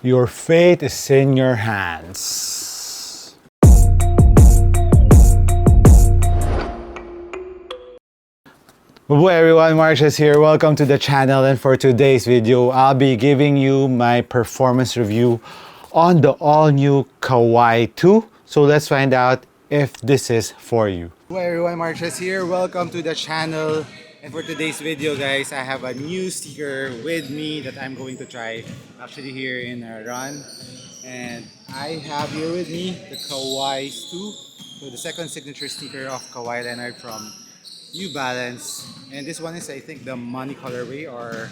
Your fate is in your hands. Hello everyone, MARKCHES here. Welcome to the channel, and for today's video, I'll be giving you my performance review on the all-new Kawhi 2. So let's find out if this is for you. Hello everyone, MARKCHES here. Welcome to the channel. And for today's video, guys, I have a new sticker with me that I'm going to try actually here in Run. And I have here with me the Kawhi 2. So the second signature sticker of Kawhi Leonard from New Balance. And this one is, I think, the money colorway, or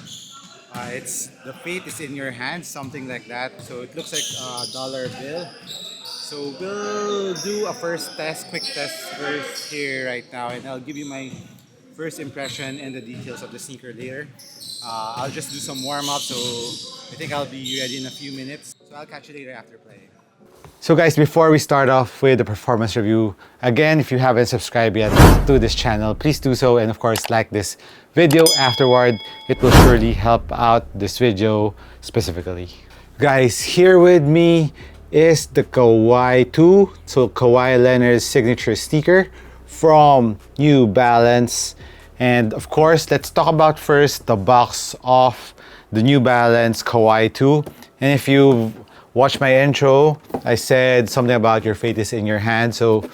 it's the fate is in your hands, something like that. So it looks like a dollar bill. So we'll do a quick test first here right now, and I'll give you my first impression and the details of the sneaker later. I'll just do some warm-up, so I think I'll be ready in a few minutes. So I'll catch you later after playing. So guys, before we start off with the performance review, again, if you haven't subscribed yet to this channel, please do so, and of course like this video afterward. It will surely help out this video specifically. Guys, here with me is the Kawhi 2, so Kawhi Leonard's signature sneaker from New Balance. And of course, let's talk about first the box of the New Balance Kawhi 2. And if you watch my intro, I said something about your fate is in your hand. So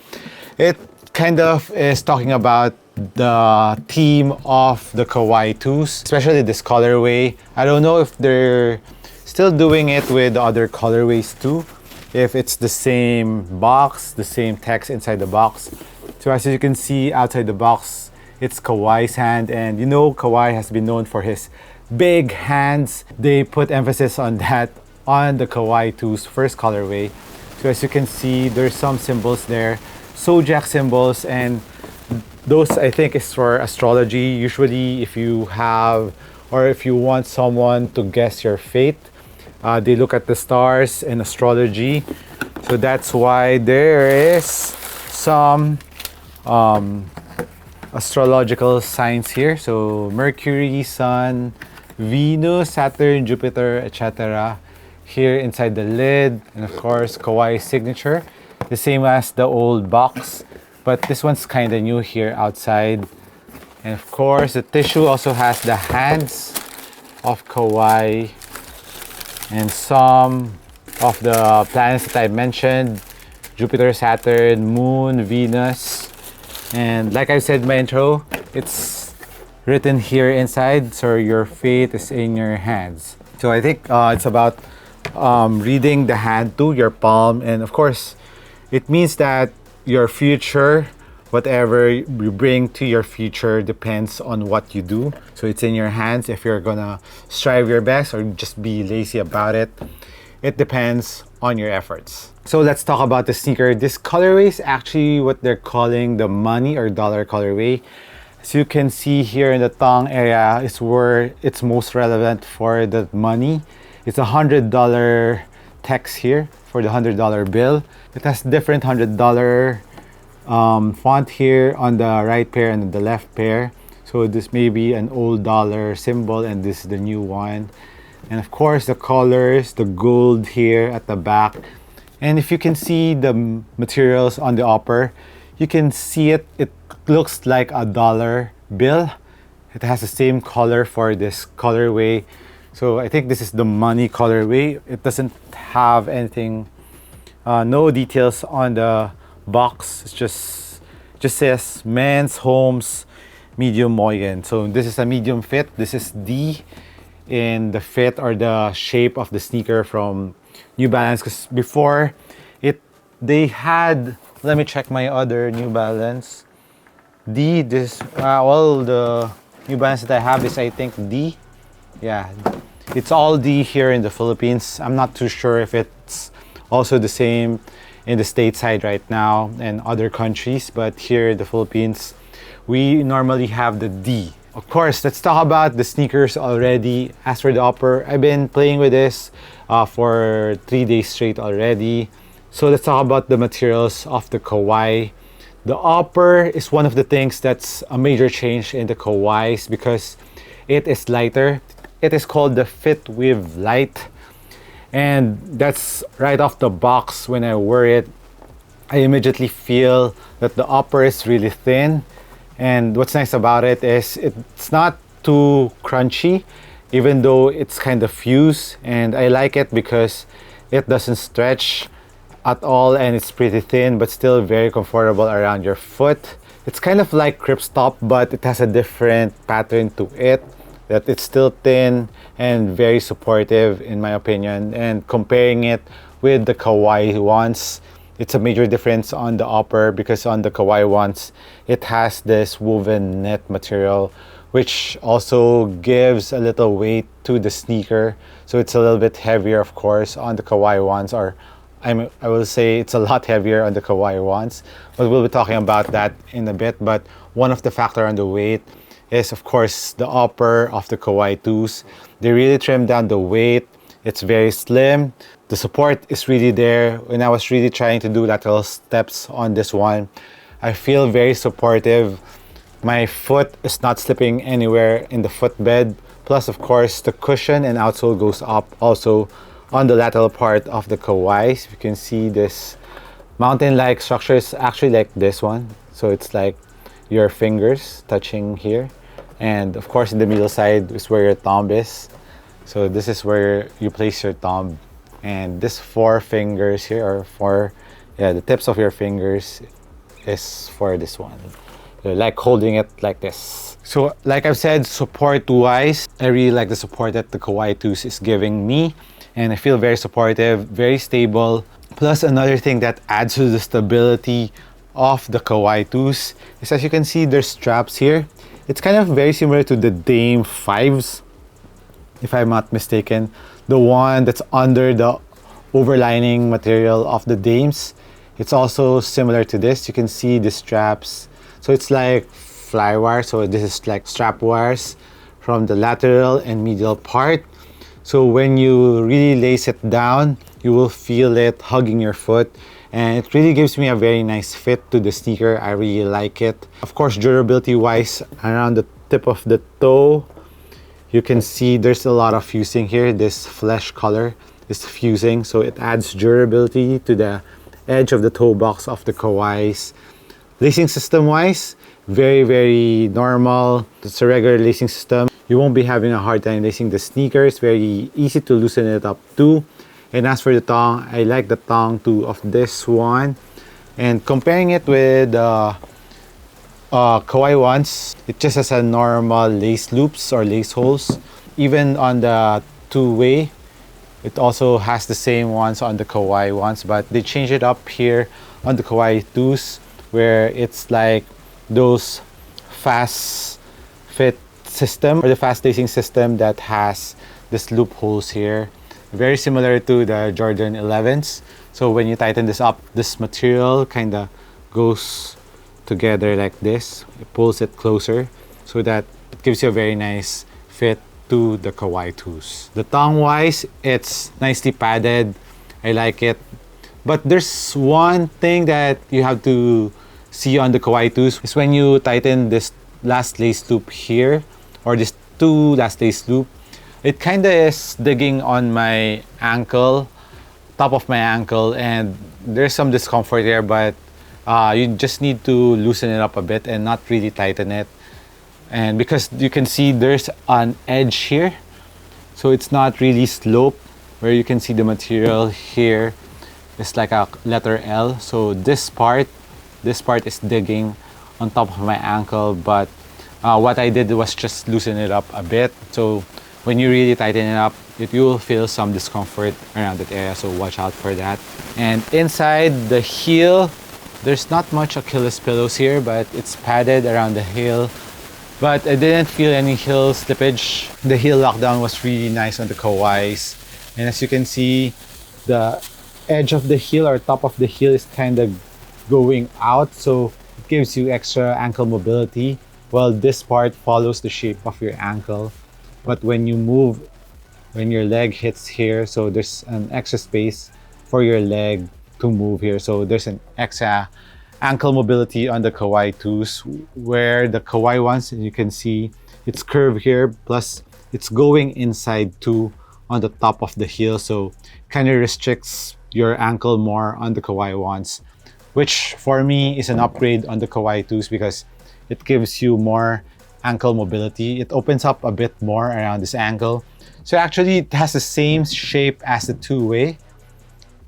it kind of is talking about the theme of the Kawhi 2s, especially this colorway. I don't know if they're still doing it with other colorways too, if it's the same box, the same text inside the box. So as you can see outside the box, it's Kawhi's hand, and you know Kawhi has been known for his big hands. They put emphasis on that on the Kawhi 2's first colorway. So as you can see, there's some symbols there, zodiac symbols, and those I think is for astrology. Usually if you have, or if you want someone to guess your fate, they look at the stars in astrology. So that's why there is some astrological signs here. So Mercury, Sun, Venus, Saturn, Jupiter, etc. here inside the lid. And of course Kawhi's signature, the same as the old box, but this one's kind of new here outside. And of course the tissue also has the hands of Kawhi and some of the planets that I mentioned: Jupiter, Saturn, Moon, Venus. And like I said in my intro, it's written here inside, so your fate is in your hands. So I think it's about reading the hand to your palm, and of course it means that your future, whatever you bring to your future, depends on what you do. So it's in your hands if you're gonna strive your best or just be lazy about it. It depends on your efforts. So let's talk about the sneaker. This colorway is actually what they're calling the money or dollar colorway. As you can see here in the tongue area is where it's most relevant for the money. It's $100 text here for the $100 bill. It has different $100 font here on the right pair and the left pair. So this may be an old dollar symbol and this is the new one. And of course the colors, the gold here at the back. And if you can see the materials on the upper, you can see it looks like a dollar bill. It has the same color for this colorway. So I think this is the money colorway. It doesn't have anything, no details on the box. It's just says men's homes medium Moyen. So this is a medium fit. This is D in the fit or the shape of the sneaker from New Balance, because before they had, let me check my other New Balance. D, this all the New Balance that I have is, I think, D. Yeah, it's all D here in the Philippines. I'm not too sure if it's also the same in the stateside right now and other countries, but here in the Philippines we normally have the D. Of course, let's talk about the sneakers already. As for the upper, I've been playing with this for 3 days straight already. So let's talk about the materials of the Kawhi. The upper is one of the things that's a major change in the Kawhis because it is lighter. It is called the Fit with Light. And that's right off the box. When I wear it, I immediately feel that the upper is really thin. And what's nice about it is it's not too crunchy, even though it's kind of fused. And I like it because it doesn't stretch at all, and it's pretty thin but still very comfortable around your foot. It's kind of like Crip Stop, but it has a different pattern to it, that it's still thin and very supportive in my opinion. And comparing it with the Kawhi ones, it's a major difference on the upper, because on the Kawhi ones it has this woven net material, which also gives a little weight to the sneaker, so it's a little bit heavier of course on the Kawhi ones, or I will say it's a lot heavier on the Kawhi ones, but we'll be talking about that in a bit. But one of the factor on the weight is of course the upper of the Kawhi 2s. They really trim down the weight. It's very slim. The support is really there. When I was really trying to do lateral steps on this one, I feel very supportive. My foot is not slipping anywhere in the footbed. Plus, of course, the cushion and outsole goes up also on the lateral part of the Kawhis. You can see this mountain-like structure is actually like this one. So it's like your fingers touching here. And of course, in the middle side is where your thumb is. So this is where you place your thumb. And this four fingers here, or the tips of your fingers is for this one. You're like holding it like this. So like I've said, support-wise, I really like the support that the Kawhi 2s is giving me. And I feel very supportive, very stable. Plus another thing that adds to the stability of the Kawhi 2s is, as you can see, there's straps here. It's kind of very similar to the Dame 5s, if I'm not mistaken. The one that's under the overlining material of the Dames. It's also similar to this. You can see the straps. So it's like fly wire. So this is like strap wires from the lateral and medial part. So when you really lace it down, you will feel it hugging your foot. And it really gives me a very nice fit to the sneaker. I really like it. Of course, durability wise, around the tip of the toe, you can see there's a lot of fusing here. This flesh color is fusing, so it adds durability to the edge of the toe box of the Kawhis. Lacing system wise, very, very normal. It's a regular lacing system. You won't be having a hard time lacing the sneaker. It's very easy to loosen it up too. And as for the tongue, I like the tongue too of this one. And comparing it with Kawhi ones, it just has a normal lace loops or lace holes. Even on the two-way, it also has the same ones on the Kawhi ones, but they change it up here on the Kawhi 2s, where it's like those fast fit system, or the fast lacing system that has this loopholes here, very similar to the Jordan 11s. So when you tighten this up, this material kind of goes together like this. It pulls it closer so that it gives you a very nice fit to the Kawhi 2s. The tongue wise, it's nicely padded. I like it. But there's one thing that you have to see on the Kawhi 2s is when you tighten this last lace loop here, or this two last lace loop, it kind of is digging on my ankle, top of my ankle, and there's some discomfort there, but you just need to loosen it up a bit and not really tighten it. And because you can see there's an edge here, so it's not really sloped, where you can see the material here is like a letter L. So this part is digging on top of my ankle, but what I did was just loosen it up a bit. So when you really tighten it up, you will feel some discomfort around that area, so watch out for that. And inside the heel, there's not much Achilles pillows here, but it's padded around the heel. But I didn't feel any heel slippage. The heel lockdown was really nice on the Kawhis. And as you can see, the edge of the heel or top of the heel is kind of going out, so it gives you extra ankle mobility. Well, this part follows the shape of your ankle. But when you move, when your leg hits here, so there's an extra space for your leg to move here. So there's an extra ankle mobility on the Kawhi 2s, where the Kawhi ones, you can see it's curved here, plus it's going inside too on the top of the heel, so kind of restricts your ankle more on the Kawhi ones, which for me is an upgrade on the Kawhi 2s because it gives you more ankle mobility. It opens up a bit more around this ankle. So actually it has the same shape as the two-way.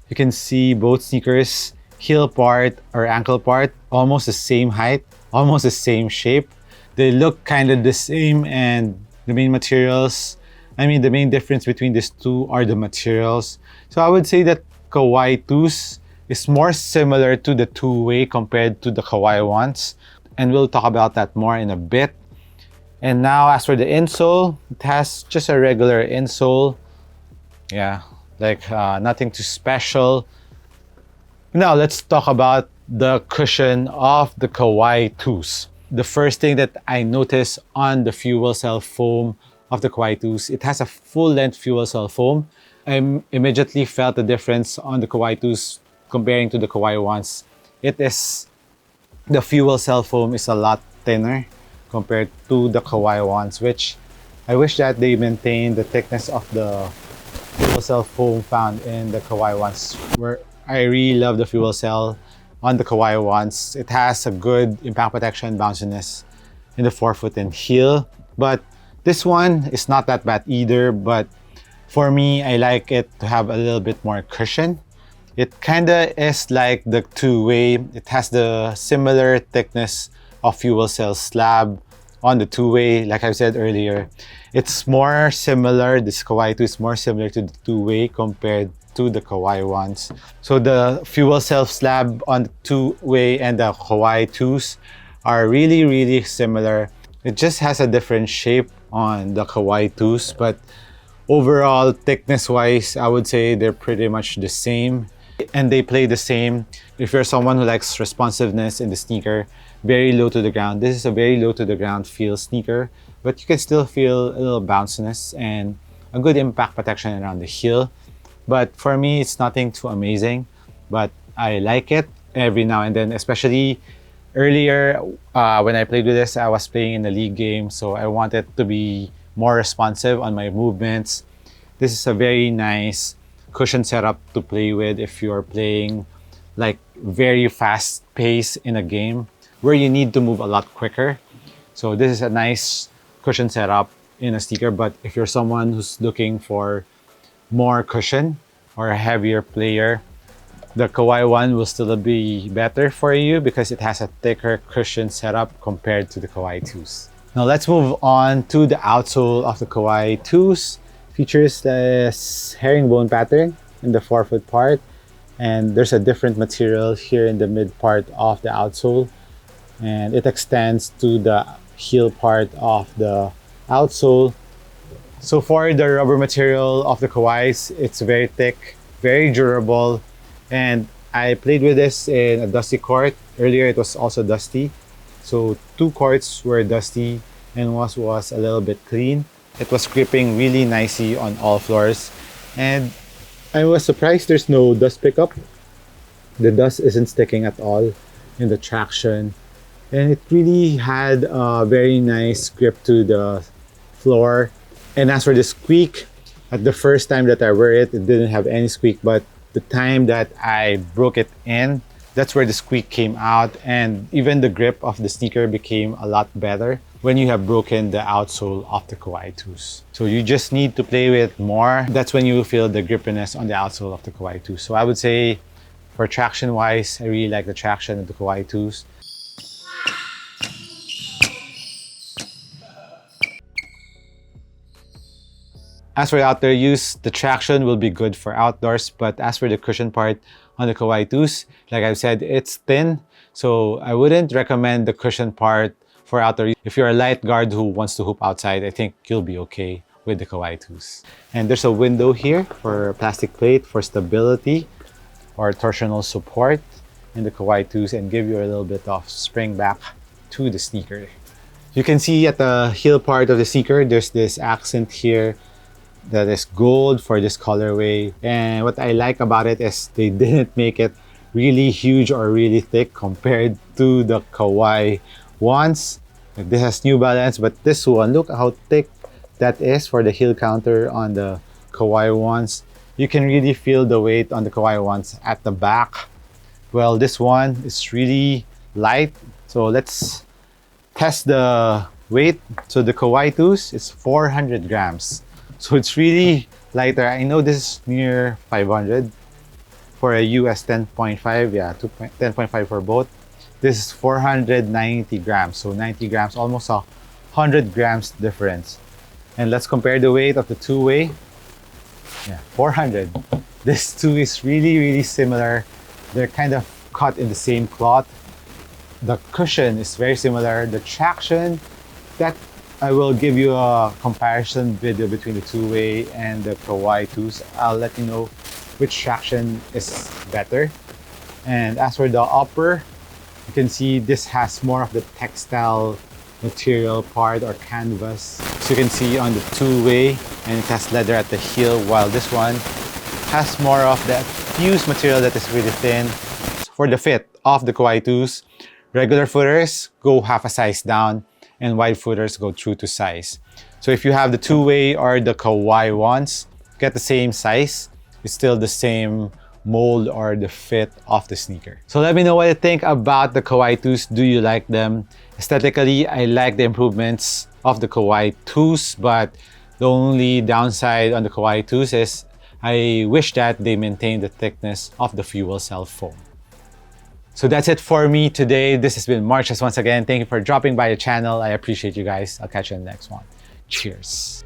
You can see both sneakers, heel part or ankle part, almost the same height, almost the same shape. They look kind of the same, and the main materials, the main difference between these two are the materials. So I would say that Kawhi 2s is more similar to the two-way compared to the Kawhi ones. And we'll talk about that more in a bit. And now as for the insole, it has just a regular insole. Yeah, like nothing too special. Now let's talk about the cushion of the Kawhi 2s. The first thing that I noticed on the fuel cell foam of the Kawhi 2s, it has a full-length fuel cell foam. I immediately felt the difference on the Kawhi 2s comparing to the Kawhi ones. The fuel cell foam is a lot thinner compared to the Kawhi ones, which I wish that they maintain the thickness of the fuel cell foam found in the Kawhi ones, where I really love the fuel cell on the Kawhi ones. It has a good impact protection, bounciness in the forefoot and heel, but this one is not that bad either. But for me, I like it to have a little bit more cushion. It kinda is like the two-way. It has the similar thickness of fuel cell slab on the two-way. Like I said earlier, it's more similar, this Kawhi 2 is more similar to the two-way compared to the Kawhi ones. So the fuel cell slab on the two-way and the Kawhi 2s are really, really similar. It just has a different shape on the Kawhi 2s, but overall, thickness-wise, I would say they're pretty much the same. And they play the same. If you're someone who likes responsiveness in the sneaker, very low to the ground. This is a very low to the ground feel sneaker, but you can still feel a little bounciness and a good impact protection around the heel. But for me, it's nothing too amazing, but I like it every now and then, especially earlier when I played with this, I was playing in the league game, so I wanted to be more responsive on my movements. This is a very nice cushion setup to play with if you're playing like very fast pace in a game where you need to move a lot quicker. So this is a nice cushion setup in a sneaker, but if you're someone who's looking for more cushion or a heavier player, the Kawhi one will still be better for you because it has a thicker cushion setup compared to the Kawhi 2s. Now let's move on to the outsole of the Kawhi 2s. Features this herringbone pattern in the forefoot part, and there's a different material here in the mid part of the outsole, and it extends to the heel part of the outsole. So for the rubber material of the Kawhis, it's very thick, very durable, and I played with this in a dusty court. Earlier it was also dusty, so 2 courts were dusty and was a little bit clean. It was gripping really nicely on all floors, and I was surprised there's no dust pickup. The dust isn't sticking at all in the traction, and it really had a very nice grip to the floor. And as for the squeak, at the first time that I wear it, it didn't have any squeak, but the time that I broke it in, that's where the squeak came out, and even the grip of the sneaker became a lot better when you have broken the outsole of the Kawhi 2s. So you just need to play with more. That's when you feel the grippiness on the outsole of the Kawhi 2s. So I would say for traction wise, I really like the traction of the Kawhi 2s. As for outdoor use, the traction will be good for outdoors, but as for the cushion part on the Kawhi 2s, like I've said, it's thin, so I wouldn't recommend the cushion part for outdoor use. If you're a light guard who wants to hoop outside, I think you'll be okay with the Kawhi 2s. And there's a window here for a plastic plate for stability or torsional support in the Kawhi 2s and give you a little bit of spring back to the sneaker. You can see at the heel part of the sneaker, there's this accent here that is gold for this colorway. And what I like about it is they didn't make it really huge or really thick compared to the Kawhi ones. Like this has New Balance, but this one, look how thick that is for the heel counter on the Kawhi ones. You can really feel the weight on the Kawhi ones at the back. Well, this one is really light. So let's test the weight. So the Kawhi 2s is 400 grams. So it's really lighter. I know this is near 500 for a US 10.5. Yeah, 10.5 for both. This is 490 grams. So 90 grams, almost 100 grams difference. And let's compare the weight of the two-way. Yeah, 400. This two is really, really similar. They're kind of cut in the same cloth. The cushion is very similar. The traction, that I will give you a comparison video between the two-way and the Kawhi 2s. I'll let you know which traction is better. And as for the upper, you can see this has more of the textile material part or canvas. So you can see on the two-way, and it has leather at the heel, while this one has more of that fused material that is really thin. For the fit of the Kawhi 2s, regular footers go half a size down and wide footers go true to size. So if you have the two-way or the Kawhi ones, get the same size. It's still the same mold or the fit of the sneaker. So let me know what you think about the Kawhi 2s. Do you like them? Aesthetically, I like the improvements of the Kawhi 2s, but the only downside on the Kawhi 2s is I wish that they maintain the thickness of the fuel cell foam. So that's it for me today. This has been MARKCHES once again. Thank you for dropping by the channel. I appreciate you guys. I'll catch you in the next one. Cheers.